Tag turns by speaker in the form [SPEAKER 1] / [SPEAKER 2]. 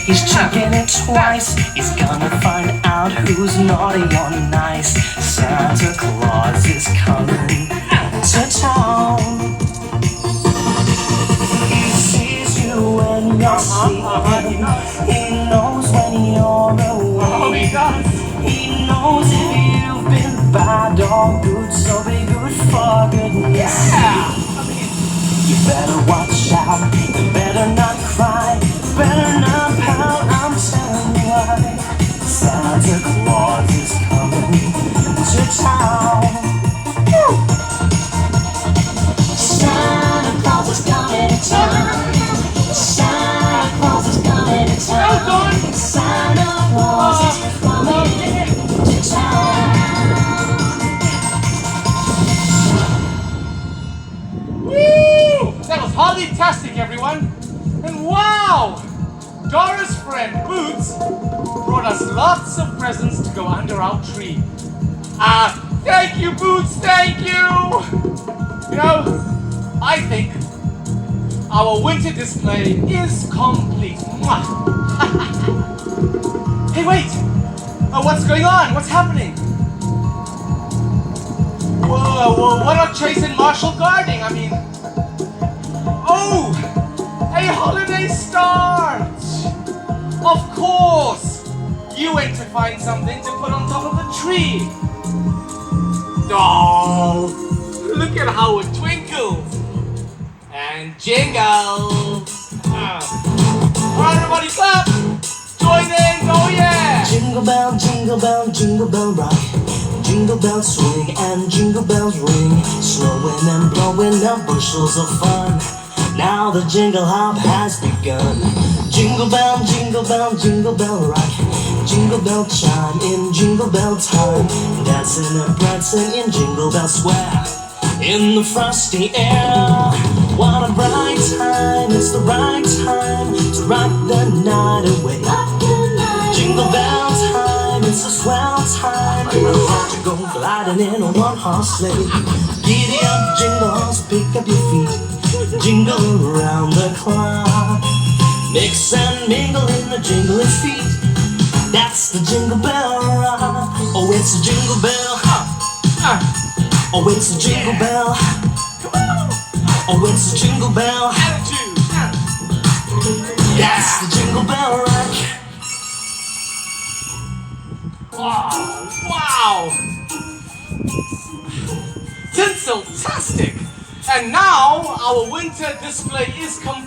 [SPEAKER 1] He's checking it twice. He's gonna find out who's naughty or nice. Santa Claus is coming to town. He sees you when you're sleeping. He knows when you're awake. He knows if you've been bad or good, so be good for goodness sake. You better watch out, you better not cry, better not pout, I'm telling you why. Santa Claus is coming to town. Santa Claus is coming to town. Santa Claus is coming to town. Santa Claus is coming to town.
[SPEAKER 2] That was holly-tastic, everyone! And wow! Dora's friend Boots brought us lots of presents to go under our tree. Thank you, Boots, thank you! You know, I think our winter display is complete. Mwah. Hey, wait! What's going on? What's happening? Whoa, what are Chase and Marshall guarding? I mean... Oh! A holiday starts! Of course! You went to find something to put on top of the tree! Oh! Look at how it twinkles! And jingles! Alright, everybody clap! Join in! Oh yeah!
[SPEAKER 1] Jingle bell, jingle bell, jingle bell rock. Jingle bells swing and jingle bells ring, snowing and blowing up bushels of fun. Now the jingle hop has begun. Jingle bell, jingle bell, jingle bell rock. Jingle bell chime in jingle bell time. Dancing and prancing in Jingle Bell Square. In the frosty air. What a bright time, it's the right time to rock the night away. Jingle bell time, it's a swell time to go gliding in a one-horse sleigh. Giddy up, jingle horse, pick up your feet. Jingle around the clock. Mix and mingle in the jingling feet. That's the Jingle Bell rock. Oh, it's a jingle bell. Oh, it's a jingle bell. Oh, it's a jingle bell.
[SPEAKER 2] Attitude!
[SPEAKER 1] That's the Jingle Bell rock.
[SPEAKER 2] Wow! Tinsel-tastic! And now our winter display is complete.